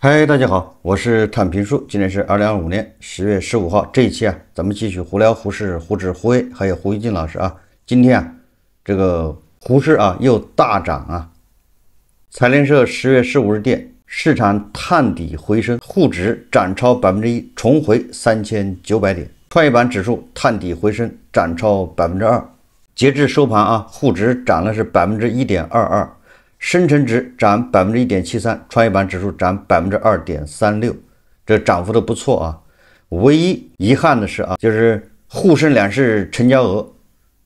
嗨，大家好，我是探评书。今天是2025年10月15号，这一期咱们继续胡聊胡适、胡指、胡威，还有胡一金老师啊。今天这个胡适又大涨啊。财联社10月15日电，市场探底回升，沪指涨超1%，重回3900点。创业板指数探底回升，涨超2%。截至收盘沪指涨了是1.22%。深成指涨1.73%，创业板指数涨2.36%，这涨幅都不错啊。唯一遗憾的是就是沪深两市成交额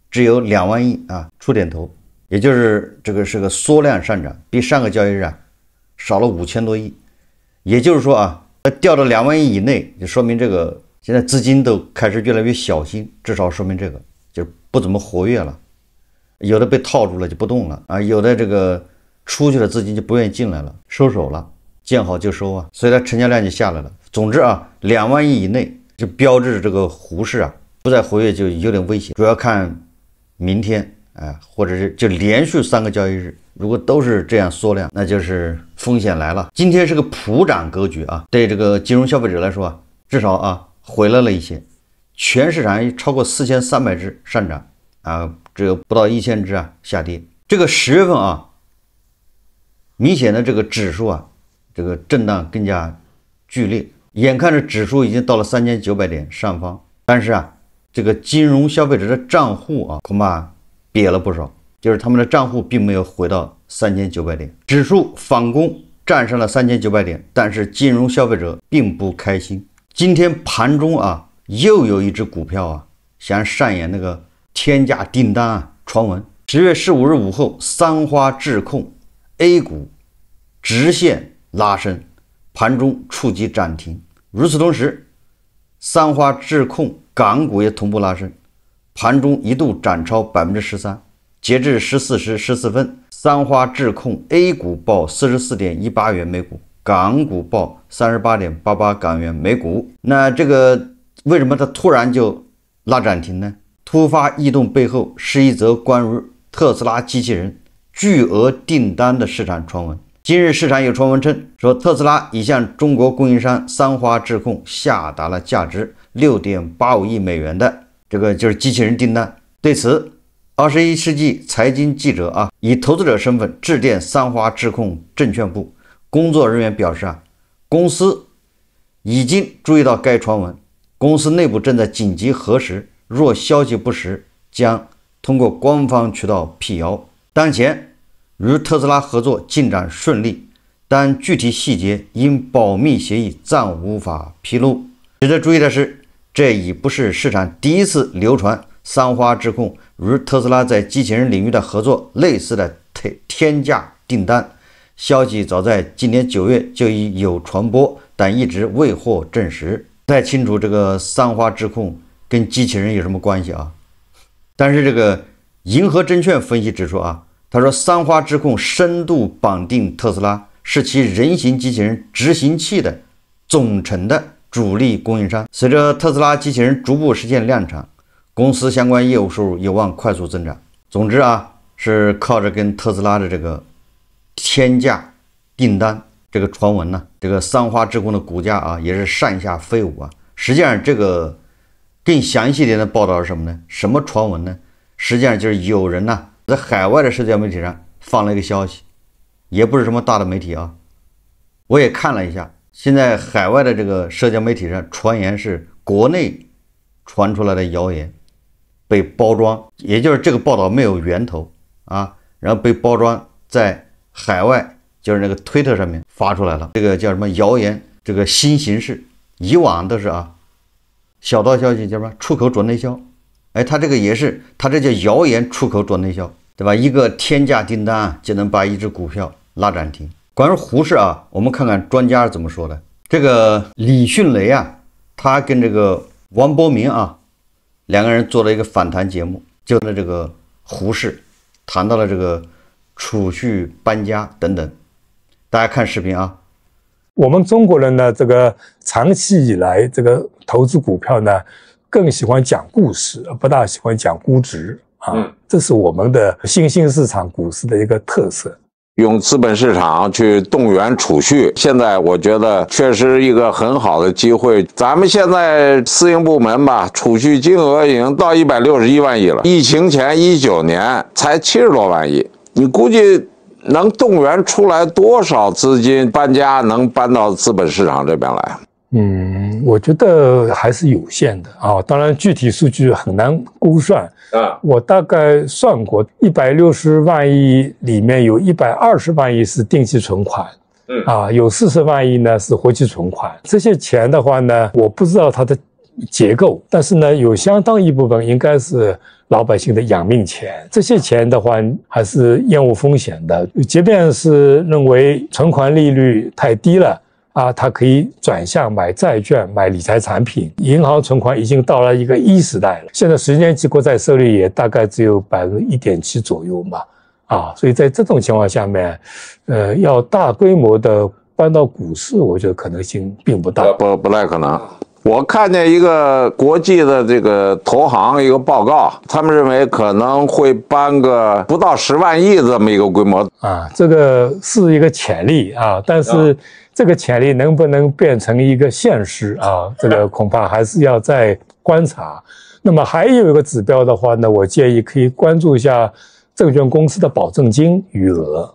只有2万亿出点头，也就是这个是个缩量上涨，比上个交易日少了5000多亿。也就是说掉到2万亿以内，就说明这个现在资金都开始越来越小心，至少说明这个就是不怎么活跃了，有的被套住了就不动了有的这个出去的资金就不愿意进来了，收手了，见好就收所以它成交量就下来了。总之2万亿以内就标志这个胡适不再活跃，就有点危险。主要看明天或者是就连续3个交易日，如果都是这样缩量，那就是风险来了。今天是个普涨格局对这个金融消费者来说至少回来了一些。全市场超过4300只上涨只有不到1000只下跌。这个10月份明显的这个指数这个震荡更加剧烈，眼看着指数已经到了3900点上方，但是这个金融消费者的账户恐怕瘪了不少，就是他们的账户并没有回到3900点。指数反攻站上了3900点，但是金融消费者并不开心。今天盘中又有一只股票想上演那个天价订单传闻。10月15日午后，三花智控A 股直线拉升，盘中触及涨停。与此同时，三花智控港股也同步拉升，盘中一度涨超13%。截至14时14分，三花智控 A 股报 44.18 元每股，港股报 38.88 港元每股。那这个为什么它突然就拉涨停呢？突发异动背后是一则关于特斯拉机器人巨额订单的市场传闻。今日市场有传闻称说，特斯拉已向中国供应商三花智控下达了价值 6.85 亿美元的这个就是机器人订单。对此，21世纪财经记者以投资者身份致电三花智控证券部，工作人员表示公司已经注意到该传闻，公司内部正在紧急核实，若消息不实，将通过官方渠道辟谣。当前与特斯拉合作进展顺利，但具体细节因保密协议暂无法披露。值得注意的是，这已不是市场第一次流传三花智控与特斯拉在机器人领域的合作类似的天价订单。消息早在今年9月就已有传播，但一直未获证实。不太清楚这个三花智控跟机器人有什么关系但是这个银河证券分析指出他说三花智控深度绑定特斯拉，是其人形机器人执行器的总成的主力供应商。随着特斯拉机器人逐步实现量产，公司相关业务收入有望快速增长。总之是靠着跟特斯拉的这个天价订单这个传闻这个三花智控的股价也是上下飞舞实际上这个更详细一点的报道是什么呢？什么传闻呢？实际上就是有人在海外的社交媒体上放了一个消息，也不是什么大的媒体我也看了一下，现在海外的这个社交媒体上传言是国内传出来的谣言被包装，也就是这个报道没有源头然后被包装在海外就是那个推特上面发出来了。这个叫什么谣言这个新形式，以往都是小道消息叫什么出口转内销，它这个也是，它这叫谣言出口转内销，对吧？一个天价订单就能把一只股票拉涨停。关于胡适我们看看专家是怎么说的。这个李迅雷他跟这个王博明两个人做了一个访谈节目，就的这个胡适谈到了这个储蓄搬家等等。大家看视频我们中国人呢，这个长期以来这个投资股票呢，更喜欢讲故事，不大喜欢讲估值这是我们的新兴市场股市的一个特色。用资本市场去动员储蓄，现在我觉得确实一个很好的机会。咱们现在私营部门吧，储蓄金额已经到161万亿了，疫情前19年才70多万亿，你估计能动员出来多少资金搬家，能搬到资本市场这边来？我觉得还是有限的啊。当然，具体数据很难估算。我大概算过，160万亿里面有120万亿是定期存款，有40万亿呢是活期存款。这些钱的话呢，我不知道它的结构，但是呢，有相当一部分应该是老百姓的养命钱。这些钱的话，还是厌恶风险的。即便是认为存款利率太低了。它可以转向买债券、买理财产品。银行存款已经到了一个1时代了，现在10年期国债收益率也大概只有1.7%左右嘛，所以在这种情况下面，要大规模的搬到股市，我觉得可能性并不大，不太可能。我看见一个国际的这个投行一个报告，他们认为可能会搬个不到10万亿这么一个规模这个是一个潜力但是这个潜力能不能变成一个现实这个恐怕还是要再观察。那么还有一个指标的话呢，我建议可以关注一下证券公司的保证金余额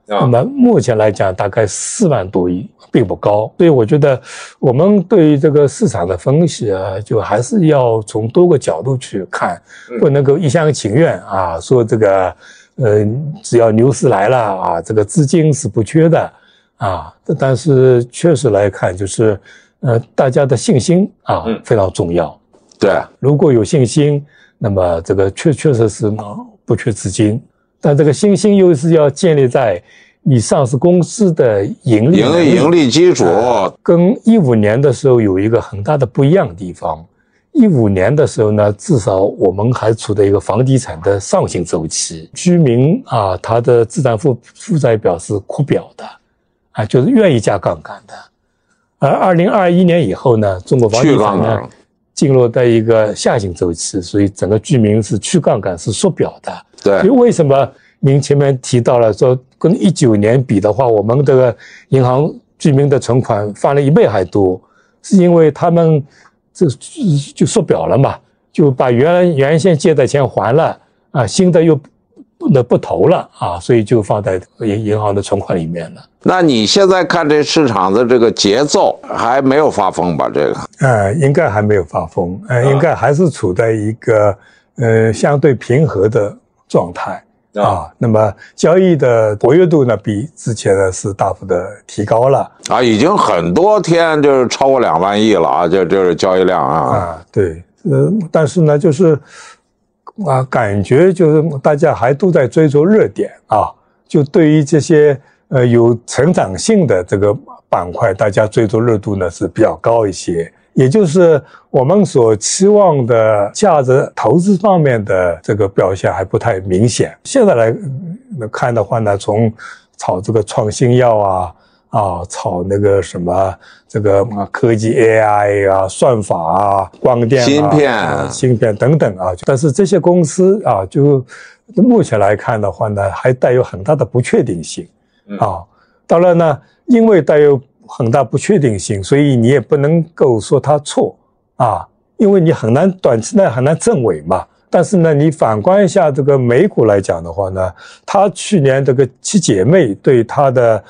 那么目前来讲大概4万多亿，并不高，所以我觉得我们对于这个市场的分析就还是要从多个角度去看，不能够一厢情愿说这个只要牛市来了这个资金是不缺的但是确实来看，就是大家的信心非常重要。对，如果有信心，那么这个确实是不缺资金。但这个信心又是要建立在你上市公司的盈利基础，跟15年的时候有一个很大的不一样的地方。15年的时候呢，至少我们还处在一个房地产的上行周期，居民他的资产负债表是扩表的就是愿意加杠杆的。而2021年以后呢，中国房地产呢进入到一个下行周期，所以整个居民是去杠杆，是缩表的。对，所以为什么您前面提到了说跟19年比的话，我们这个银行居民的存款翻了1倍还多，是因为他们就缩表了嘛，就把原先借的钱还了新的又不投了所以就放在银行的存款里面了。那你现在看这市场的这个节奏还没有发疯吧？这个应该还没有发疯，应该还是处在一个相对平和的状态那么交易的活跃度呢，比之前呢是大幅的提高了已经很多天就是超过2万亿了就是交易量对，但是呢，就是感觉就是大家还都在追逐热点就对于这些有成长性的这个板块，大家追逐热度呢是比较高一些。也就是我们所期望的价值投资方面的这个表现还不太明显。现在来看的话呢，从炒这个创新药炒那个什么这个科技 AI 算法光电芯片等等但是这些公司就目前来看的话呢，还带有很大的不确定性当然呢，因为带有很大不确定性，所以你也不能够说它错因为你短期内很难证伪嘛。但是呢，你反观一下这个美股来讲的话呢，它去年这个7姐妹对它的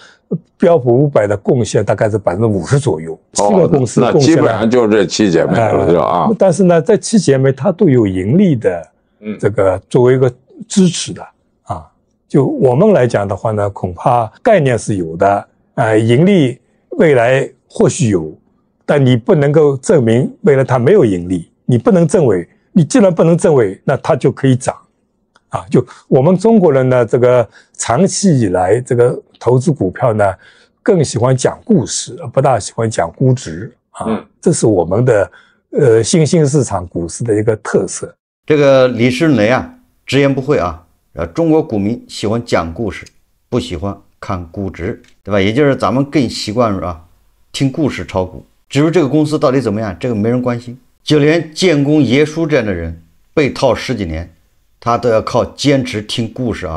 标普500的贡献大概是50%左右，7个公司贡献，那基本上就是这7姐妹了，是吧？但是呢，这7姐妹它都有盈利的这个作为一个支持的就我们来讲的话呢，恐怕概念是有的盈利未来或许有，但你不能够证明未来它没有盈利，你不能证伪，你既然不能证伪，那它就可以涨就我们中国人呢，这个长期以来这个投资股票呢，更喜欢讲故事，不大喜欢讲估值这是我们的新兴市场股市的一个特色。这个李世雷直言不讳中国股民喜欢讲故事，不喜欢看估值，对吧？也就是咱们更习惯于听故事炒股，至于这个公司到底怎么样，这个没人关心。就连建功爷叔这样的人被套10几年，他都要靠坚持听故事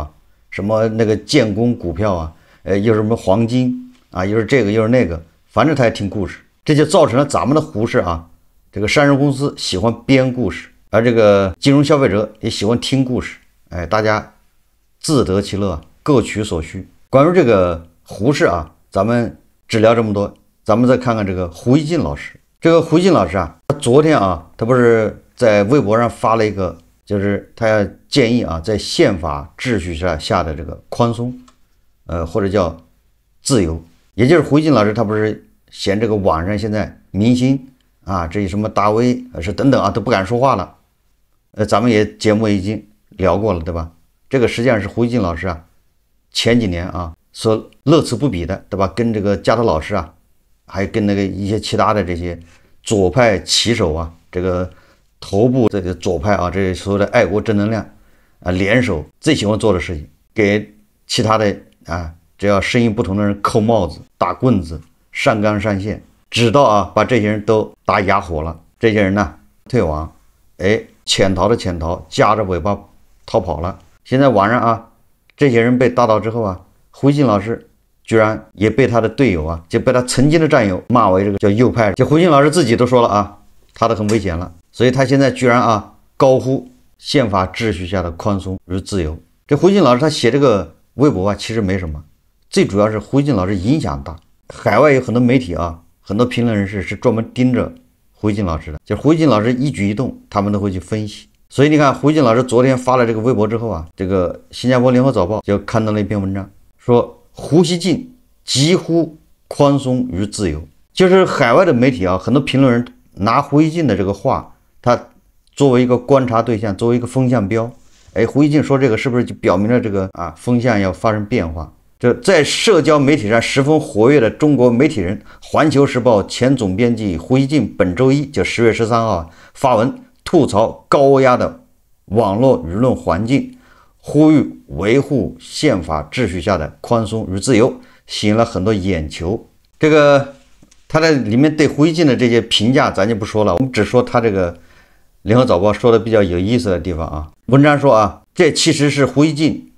什么那个建工股票啊，又是什么黄金啊，又是这个又是那个，反正他也听故事，这就造成了咱们的胡适啊，这个上市公司喜欢编故事，而这个金融消费者也喜欢听故事，大家自得其乐，各取所需。关于这个胡适啊，咱们只聊这么多，咱们再看看这个胡锡进老师。这个胡锡进老师啊，他昨天啊，他不是在微博上发了一个，就是他要建议啊，在宪法秩序下的这个宽松，或者叫自由，也就是胡锡进老师他不是嫌这个网上现在明星啊，这些什么大 V 是等等啊都不敢说话了，咱们节目已经聊过了，对吧？这个实际上是胡锡进老师啊前几年啊所乐此不疲的，对吧？跟这个加特老师啊，还跟那个一些其他的这些左派旗手啊，这个头部这个左派啊，这些所有的爱国正能量啊，联手最喜欢做的事情，给其他的啊，只要声音不同的人扣帽子、打棍子、上纲上线，直到啊把这些人都打哑火了。这些人呢退网，潜逃的潜逃，夹着尾巴逃跑了。现在网上啊，这些人被打倒之后啊，胡锡进老师居然也被他的队友啊，就被他曾经的战友骂为这个叫右派。就胡锡进老师自己都说了啊，他都很危险了，所以他现在居然啊高呼宪法秩序下的宽松与自由。这胡锡进老师他写这个微博啊，其实没什么，最主要是胡锡进老师影响大，海外有很多媒体啊，很多评论人士是专门盯着胡锡进老师的，就胡锡进老师一举一动，他们都会去分析。所以你看，胡锡进老师昨天发了这个微博之后啊，这个新加坡联合早报就刊登了一篇文章，说胡锡进疾呼宽松与自由。就是海外的媒体啊，很多评论人拿胡锡进的这个话，他作为一个观察对象，作为一个风向标。胡锡进说这个是不是就表明了这个风向要发生变化？这在社交媒体上十分活跃的中国媒体人，环球时报前总编辑胡锡进本周一就10月13号发文吐槽高压的网络舆论环境，呼吁维护宪法秩序下的宽松与自由，吸引了很多眼球。这个他在里面对胡锡进的这些评价咱就不说了，我们只说他这个联合早报说的比较有意思的地方啊。文章说啊，这其实是胡锡进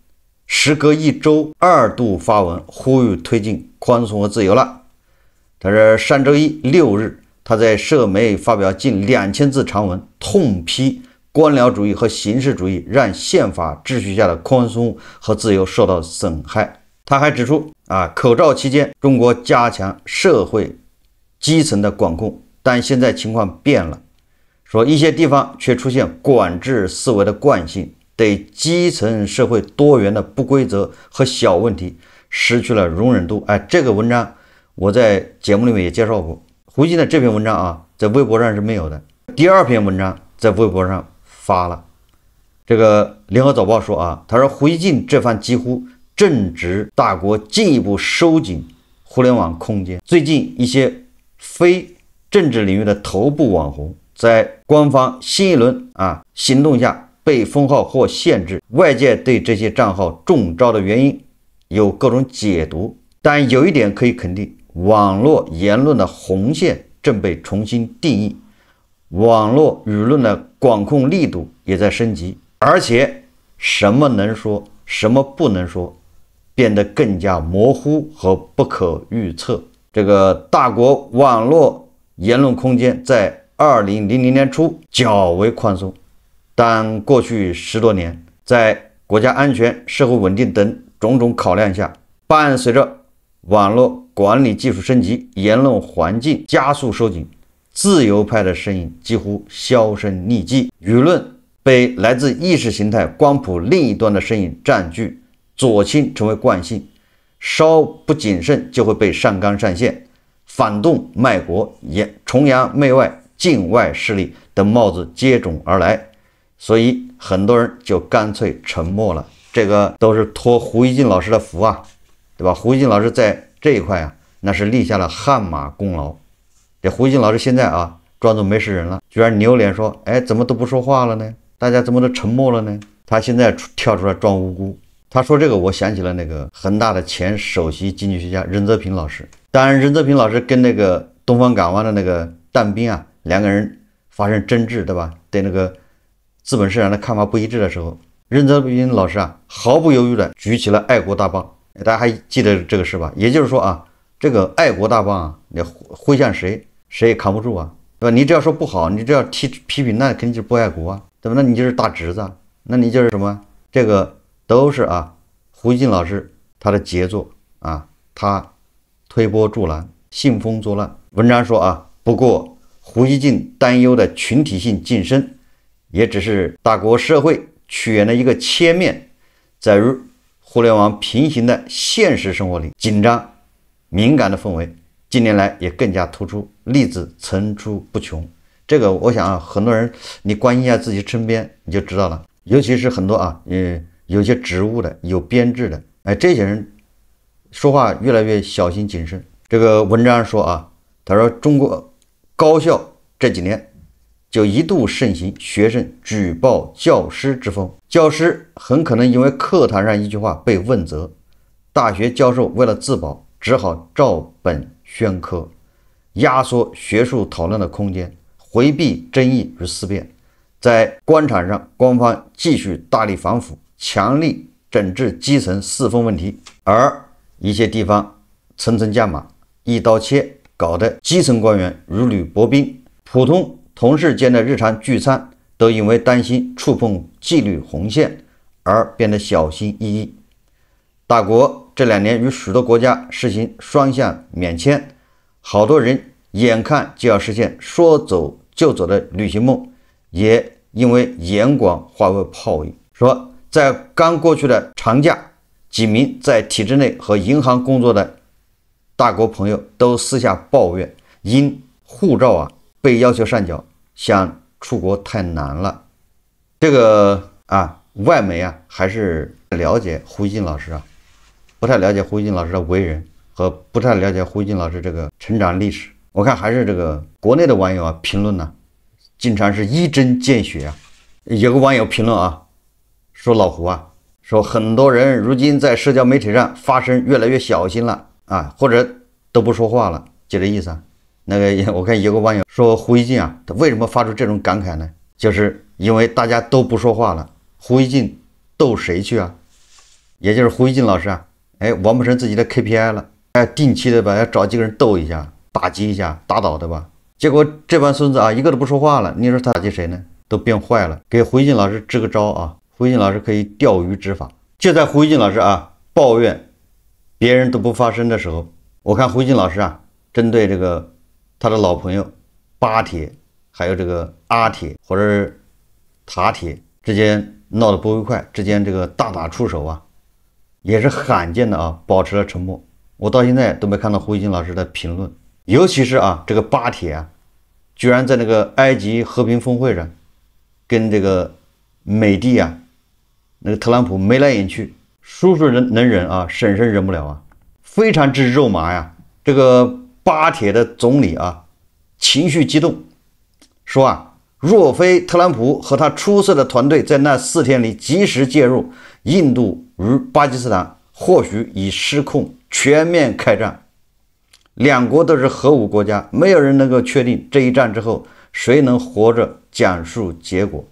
时隔1周2度发文呼吁推进宽松和自由了。他是上周一6日，他在社媒发表近2000字长文，痛批官僚主义和形式主义让宪法秩序下的宽松和自由受到损害。他还指出口罩期间中国加强社会基层的管控，但现在情况变了，说一些地方却出现管制思维的惯性，对基层社会多元的不规则和小问题失去了容忍度。这个文章我在节目里面也介绍过。胡锡进的这篇文章啊，在微博上是没有的。第二篇文章在微博上发了。这个联合早报说啊，他说胡锡进这番疾呼正值大国进一步收紧互联网空间。最近一些非政治领域的头部网红在官方新一轮行动下被封号或限制，外界对这些账号中招的原因有各种解读，但有一点可以肯定，网络言论的红线正被重新定义，网络舆论的管控力度也在升级，而且什么能说什么不能说变得更加模糊和不可预测。这个大国网络言论空间在2000年初较为宽松，但过去10多年，在国家安全、社会稳定等种种考量下，伴随着网络管理技术升级，言论环境加速收紧，自由派的声音几乎销声匿迹，舆论被来自意识形态光谱另一端的声音占据，左倾成为惯性，稍不谨慎就会被上纲上线，反动卖国、崇洋媚外、境外势力等帽子接踵而来，所以很多人就干脆沉默了。这个都是托胡锡进老师的福啊，对吧？胡锡进老师在这一块那是立下了汗马功劳。这胡锡进老师现在装作没事人了，居然扭脸说怎么都不说话了呢？大家怎么都沉默了呢？他现在跳出来装无辜。他说这个我想起了那个恒大的前首席经济学家任泽平老师。当然任泽平老师跟那个东方港湾的那个但斌两个人发生争执，对吧？对那个资本市场的看法不一致的时候，任泽斌老师啊，毫不犹豫地举起了爱国大棒。大家还记得这个事吧？也就是说啊，这个爱国大棒啊，你挥向谁，谁也扛不住啊，对吧？你只要说不好，你只要批评，那肯定就是不爱国啊，对吧？那你就是大侄子，那你就是什么？这个都是啊，胡锡进老师他的杰作啊，他推波助澜，兴风作浪。文章说啊，不过胡锡进担忧的群体性晋升，也只是大国社会屈原的一个切面，在于互联网平行的现实生活里，紧张敏感的氛围近年来也更加突出，例子层出不穷。这个我想啊，很多人你关心一下自己身边你就知道了，尤其是很多啊，有些职务的有编制的，这些人说话越来越小心谨慎。这个文章说啊，他说中国高校这几年就一度盛行学生举报教师之风，教师很可能因为课堂上一句话被问责，大学教授为了自保只好照本宣科，压缩学术讨论的空间，回避争议与思辨。在官场上，官方继续大力反腐，强力整治基层四风问题，而一些地方层层加码，一刀切，搞得基层官员如履薄冰，普通同事间的日常聚餐都因为担心触碰纪律红线而变得小心翼翼。大国这2年与许多国家实行双向免签，好多人眼看就要实现说走就走的旅行梦，也因为严管化为泡影。说在刚过去的长假，几名在体制内和银行工作的大国朋友都私下抱怨，因护照啊被要求上缴，想出国太难了。这个啊，外媒啊还是了解胡锡进老师啊，不太了解胡锡进老师的为人，和不太了解胡锡进老师这个成长历史。我看还是这个国内的网友啊评论呢，经常是一针见血啊。有个网友评论啊，说老胡啊，说很多人如今在社交媒体上发声越来越小心了啊，或者都不说话了，就这意思啊。那个我看有个网友说胡锡进啊，他为什么发出这种感慨呢？就是因为大家都不说话了，胡锡进斗谁去啊？也就是胡锡进老师啊，完不成自己的 KPI 了，定期的吧，要找几个人斗一下，打击一下，打倒，对吧？结果这帮孙子啊，一个都不说话了，你说他打击谁呢？都变坏了。给胡锡进老师支个招啊，胡锡进老师可以钓鱼执法。就在胡锡进老师啊抱怨别人都不发声的时候，我看胡锡进老师啊，针对这个他的老朋友巴铁还有这个阿铁或者是塔铁之间闹得不愉快，之间这个大打出手啊，也是罕见的啊，保持了沉默。我到现在都没看到胡锡进老师的评论，尤其是啊这个巴铁啊，居然在那个埃及和平峰会上跟这个美帝啊那个特朗普眉来眼去，叔叔能忍啊，婶婶忍不了啊，非常之肉麻呀。这个巴铁的总理啊情绪激动，说啊，若非特朗普和他出色的团队在那4天里及时介入，印度与巴基斯坦或许已失控，全面开战。两国都是核武国家，没有人能够确定这一战之后谁能活着讲述结果。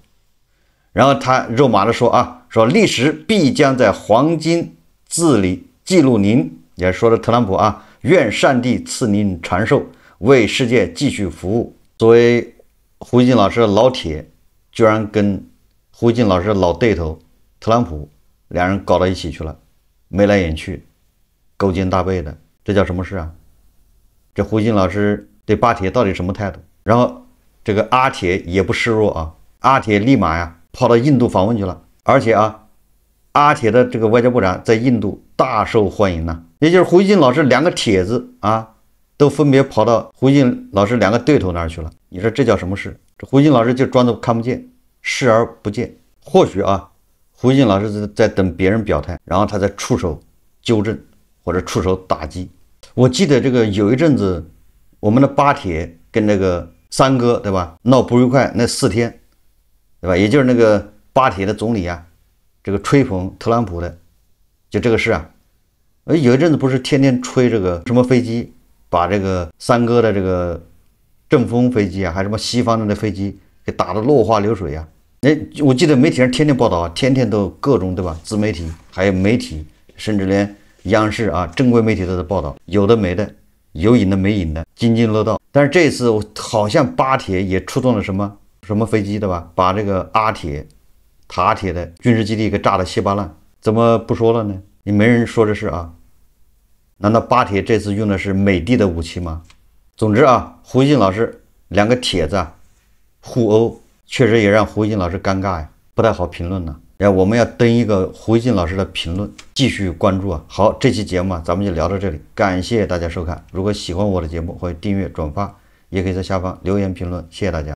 然后他肉麻的说啊，说历史必将在黄金字里记录您，也说的特朗普啊，愿上帝赐您长寿，为世界继续服务。作为胡锡进老师的老铁，居然跟胡锡进老师的老对头特朗普两人搞到一起去了，眉来眼去，勾肩搭背的，这叫什么事啊？这胡锡进老师对巴铁到底什么态度？然后这个阿铁也不示弱啊，阿铁立马呀跑到印度访问去了，而且啊，阿铁的这个外交部长在印度大受欢迎呢。也就是胡锡进老师两个帖子啊，都分别跑到胡锡进老师两个对头那儿去了。你说这叫什么事？这胡锡进老师就装作看不见，视而不见。或许啊，胡锡进老师在等别人表态，然后他再出手纠正或者出手打击。我记得这个有一阵子，我们的巴铁跟那个三哥对吧闹不愉快那4天，对吧？也就是那个巴铁的总理啊，这个吹捧特朗普的，就这个事啊。有一阵子不是天天吹这个什么飞机，把这个三哥的这个阵风飞机啊，还什么西方的那飞机给打得落花流水啊。我记得媒体上天天报道啊，天天都各种对吧？自媒体还有媒体，甚至连央视啊正规媒体都在报道，有的没的，有影的没影的，津津乐道。但是这次好像巴铁也出动了什么飞机对吧？把这个阿铁、塔铁的军事基地给炸得稀巴烂，怎么不说了呢？你没人说这事啊？难道巴铁这次用的是美帝的武器吗？总之啊，胡锡进老师两个帖子互殴，确实也让胡锡进老师尴尬呀，不太好评论呢。我们要登一个胡锡进老师的评论，继续关注啊。好，这期节目咱们就聊到这里，感谢大家收看。如果喜欢我的节目，欢迎订阅、转发，也可以在下方留言评论，谢谢大家。